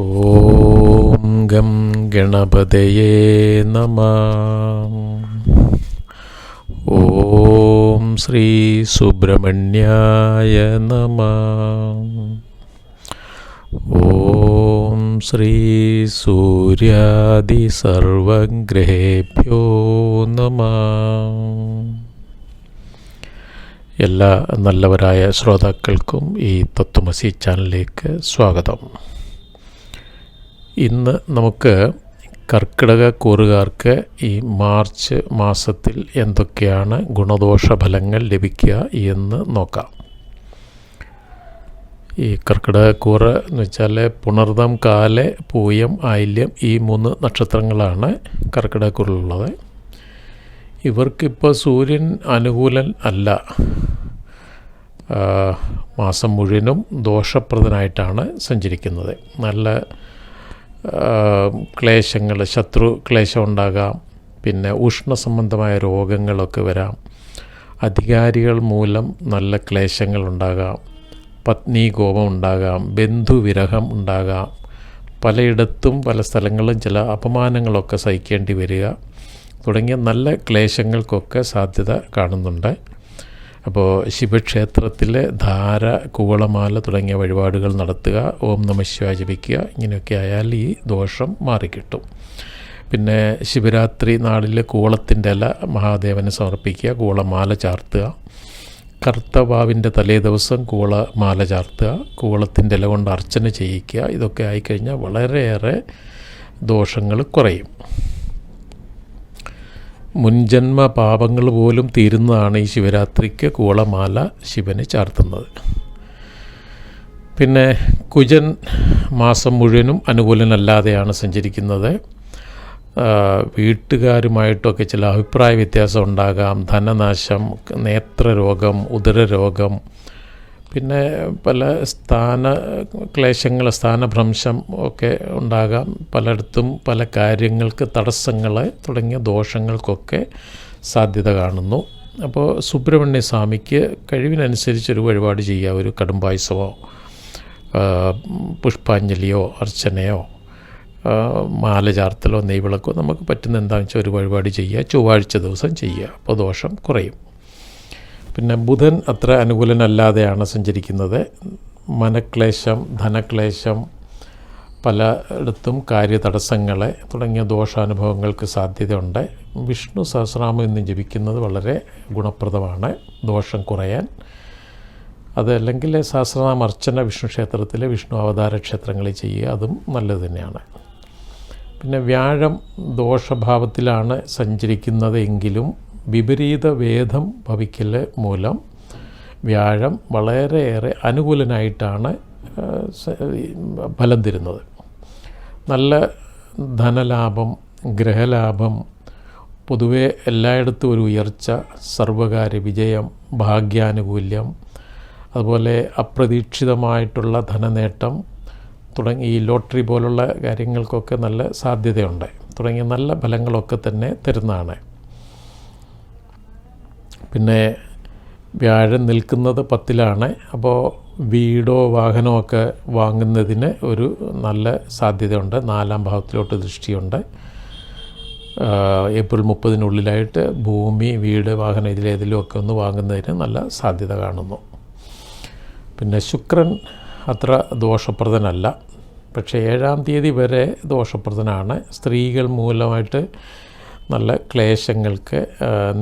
ഓം gum ഗണപതയേ നമഃ. ഓം ശ്രീ സുബ്രഹ്മണ്യായ നമഃ. ഓം ശ്രീ സൂര്യാദി സർവഗ്രഹേഭ്യോ നമഃ. എല്ലാ നല്ലവരായ ശ്രോതാക്കൾക്കും ഈ തത്വമസി ചാനലിലേക്ക് സ്വാഗതം. ഇന്ന് നമുക്ക് കർക്കിടക കൂറുകാർക്ക് ഈ മാർച്ച് മാസത്തിൽ എന്തൊക്കെയാണ് ഗുണദോഷ ഫലങ്ങൾ ലഭിക്കുക എന്ന് നോക്കാം. ഈ കർക്കിടക കൂറ് എന്ന് വെച്ചാൽ പുണർദം, കാല്, പൂയം, ആയില്യം ഈ 3 നക്ഷത്രങ്ങളാണ് കർക്കിടക കൂറിലുള്ളത്. ഇവർക്കിപ്പോൾ സൂര്യൻ അനുകൂലൻ അല്ല. മാസം മുഴുവനും ദോഷപ്രദനായിട്ടാണ് സഞ്ചരിക്കുന്നത്. നല്ല ക്ലേശങ്ങൾ, ശത്രു ക്ലേശം ഉണ്ടാകാം, പിന്നെ ഉഷ്ണസംബന്ധമായ രോഗങ്ങളൊക്കെ വരാം, അധികാരികൾ മൂലം നല്ല ക്ലേശങ്ങൾ ഉണ്ടാകാം, പത്നി കോപം ഉണ്ടാകാം, ബന്ധുവിരഹം ഉണ്ടാകാം, പലയിടത്തും പല സ്ഥലങ്ങളിലും ചില അപമാനങ്ങളൊക്കെ സഹിക്കേണ്ടി വരിക തുടങ്ങിയ നല്ല ക്ലേശങ്ങൾക്കൊക്കെ സാധ്യത കാണുന്നുണ്ട്. അപ്പോൾ ശിവക്ഷേത്രത്തിൽ ധാര, കൂവളമാല തുടങ്ങിയ വഴിപാടുകൾ നടത്തുക, ഓം നമഃശിവായ ജപിക്കുക. ഇങ്ങനെയൊക്കെ ആയാൽ ഈ ദോഷം മാറിക്കിട്ടും. പിന്നെ ശിവരാത്രി നാളിൽ കൂവളത്തിൻ്റെ ഇല മഹാദേവന് സമർപ്പിക്കുക, കൂവളമാല ചാർത്തുക. കർത്തവാവിൻ്റെ തലേ ദിവസം കൂവളമാല ചാർത്തുക, കൂവളത്തിൻ്റെ ഇല കൊണ്ട് അർച്ചന ചെയ്യിക്കുക. ഇതൊക്കെ ആയിക്കഴിഞ്ഞാൽ വളരെയേറെ ദോഷങ്ങൾ കുറയും. മുൻജന്മ പാപങ്ങൾ പോലും തീരുന്നതാണ് ഈ ശിവരാത്രിക്ക് കൂവളമാല ശിവന് ചാർത്തുന്നത്. പിന്നെ കുജൻ മാസം മുഴുവനും അനുകൂലനല്ലാതെയാണ് സഞ്ചരിക്കുന്നത്. വീട്ടുകാരുമായിട്ടൊക്കെ ചില അഭിപ്രായ വ്യത്യാസം ഉണ്ടാകാം, ധനനാശം, നേത്രരോഗം, ഉദരരോഗം, പിന്നെ പല സ്ഥാനഭ്രംശം ഒക്കെ ഉണ്ടാകാം. പലയിടത്തും പല കാര്യങ്ങൾക്ക് തടസ്സങ്ങൾ തുടങ്ങിയ ദോഷങ്ങൾക്കൊക്കെ സാധ്യത കാണുന്നു. അപ്പോൾ സുബ്രഹ്മണ്യ സ്വാമിക്ക് കഴിവിനനുസരിച്ചൊരു വഴിപാട് ചെയ്യുക. ഒരു കടുംപായസമോ പുഷ്പാഞ്ജലിയോ അർച്ചനയോ മാല ചാർത്തലോ നെയ്വിളക്കോ നമുക്ക് പറ്റുന്ന എന്താണെന്ന് വെച്ചാൽ ഒരു വഴിപാട് ചെയ്യുക. ചൊവ്വാഴ്ച ദിവസം ചെയ്യുക. അപ്പോൾ ദോഷം കുറയും. പിന്നെ ബുധൻ അത്ര അനുകൂലനല്ലാതെയാണ് സഞ്ചരിക്കുന്നത്. മനക്ലേശം, ധനക്ലേശം, പലയിടത്തും കാര്യതടസ്സങ്ങൾ തുടങ്ങിയ ദോഷാനുഭവങ്ങൾക്ക് സാധ്യതയുണ്ട്. വിഷ്ണു സഹസ്രനാമം ഇന്ന് ജപിക്കുന്നത് വളരെ ഗുണപ്രദമാണ് ദോഷം കുറയാൻ. അതല്ലെങ്കിൽ സഹസ്രനാമ അർച്ചന വിഷ്ണു ക്ഷേത്രത്തിലെ വിഷ്ണു അവതാര ക്ഷേത്രങ്ങളിൽ ചെയ്യുക, അതും നല്ലത് തന്നെയാണ്. പിന്നെ വ്യാഴം ദോഷഭാവത്തിലാണ് സഞ്ചരിക്കുന്നത് എങ്കിലും വിപരീത വേദം ഭവിക്കൽ മൂലം വ്യാഴം വളരെയേറെ അനുകൂലനായിട്ടാണ് ഫലം തരുന്നത്. നല്ല ധനലാഭം, ഗ്രഹലാഭം, പൊതുവെ എല്ലായിടത്തും ഒരു ഉയർച്ച, സർവകാര്യ വിജയം, ഭാഗ്യാനുകൂല്യം, അതുപോലെ അപ്രതീക്ഷിതമായിട്ടുള്ള ധനനേട്ടം തുടങ്ങി ഈ ലോട്ടറി പോലുള്ള കാര്യങ്ങൾക്കൊക്കെ നല്ല സാധ്യതയുണ്ട്. തുടങ്ങിയ നല്ല ഫലങ്ങളൊക്കെ തന്നെ തരുന്നതാണ്. പിന്നെ വ്യാഴം നിൽക്കുന്നത് 10ലാണ്. അപ്പോൾ വീടോ വാഹനമൊക്കെ വാങ്ങുന്നതിന് ഒരു നല്ല സാധ്യതയുണ്ട്. 4ാം ഭാവത്തിലോട്ട് ദൃഷ്ടിയുണ്ട്. ഏപ്രിൽ 30-നുള്ളിലായിട്ട് ഭൂമി, വീട്, വാഹനം ഇതിലേതിലുമൊക്കെ ഒന്ന് വാങ്ങുന്നതിന് നല്ല സാധ്യത കാണുന്നു. പിന്നെ ശുക്രൻ അത്ര ദോഷപ്രദനല്ല, പക്ഷേ 7ാം തീയതി വരെ ദോഷപ്രദനാണ്. സ്ത്രീകൾ മൂലമായിട്ട് നല്ല ക്ലേശങ്ങൾക്ക്,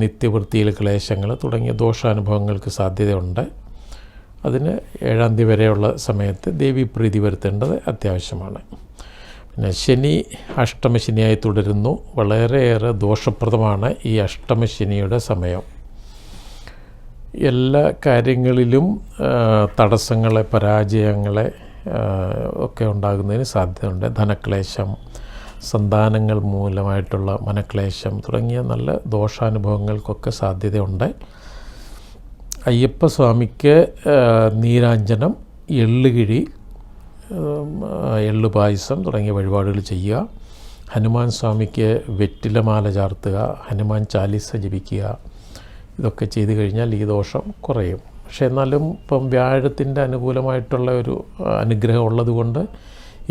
നിത്യവൃത്തിയിൽ ക്ലേശങ്ങൾ തുടങ്ങിയ ദോഷാനുഭവങ്ങൾക്ക് സാധ്യതയുണ്ട്. അതിന് 7ാം തീയതി വരെയുള്ള സമയത്ത് ദേവീപ്രീതി വരുത്തേണ്ടത് അത്യാവശ്യമാണ്. പിന്നെ ശനി അഷ്ടമശനിയായി തുടരുന്നു. വളരെയേറെ ദോഷപ്രദമാണ് ഈ അഷ്ടമശനിയുടെ സമയം. എല്ലാ കാര്യങ്ങളിലും തടസ്സങ്ങളെ, പരാജയങ്ങളെ ഒക്കെ ഉണ്ടാകുന്നതിന് സാധ്യതയുണ്ട്. ധനക്ലേശം, സന്താനങ്ങൾ മൂലമായിട്ടുള്ള മനക്ലേശം തുടങ്ങിയ നല്ല ദോഷാനുഭവങ്ങൾക്കൊക്കെ സാധ്യതയുണ്ട്. അയ്യപ്പസ്വാമിക്ക് നീരാഞ്ജനം, എള്ളുകിഴി, എള്ളുപായസം തുടങ്ങിയ വഴിപാടുകൾ ചെയ്യുക. ഹനുമാൻ സ്വാമിക്ക് വെറ്റിലമാല ചാർത്തുക, ഹനുമാൻ ചാലീസ ജപിക്കുക. ഇതൊക്കെ ചെയ്തു കഴിഞ്ഞാൽ ഈ ദോഷം കുറയും. പക്ഷെ എന്നാലും ഇപ്പം വ്യാഴത്തിൻ്റെ അനുകൂലമായിട്ടുള്ള ഒരു അനുഗ്രഹം ഉള്ളതുകൊണ്ട്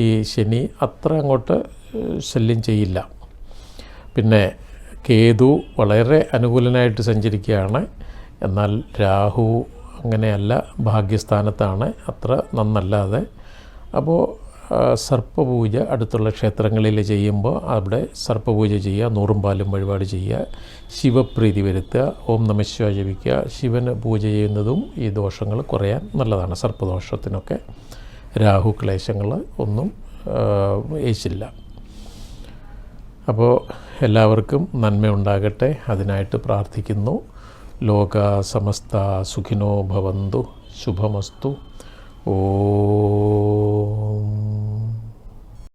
ഈ ശനി അത്ര അങ്ങോട്ട് ശല്യം ചെയ്യില്ല. പിന്നെ കേതു വളരെ അനുകൂലനായിട്ട് സഞ്ചരിക്കുകയാണ്. എന്നാൽ രാഹു അങ്ങനെയല്ല, ഭാഗ്യസ്ഥാനത്താണ്, അത്ര നന്നല്ലാതെ. അപ്പോൾ സർപ്പപൂജ അടുത്തുള്ള ക്ഷേത്രങ്ങളിൽ ചെയ്യുമ്പോൾ അവിടെ സർപ്പപൂജ ചെയ്യുക, നൂറും പാലും വഴിപാട് ചെയ്യുക, ശിവപ്രീതി വരുത്തുക, ഓം നമഃശിവായ ജപിക്കുക. ശിവന് പൂജ ചെയ്യുന്നതും ഈ ദോഷങ്ങൾ കുറയാൻ നല്ലതാണ്. സർപ്പദോഷത്തിനൊക്കെ രാഹു ക്ലേശങ്ങൾ ഒന്നും ഏശില്ല. അപ്പോൾ എല്ലാവർക്കും നന്മയുണ്ടാകട്ടെ, അതിനായിട്ട് പ്രാർത്ഥിക്കുന്നു. ലോക സമസ്ത സുഖിനോ ഭവന്തു. ശുഭമസ്തു. ഓം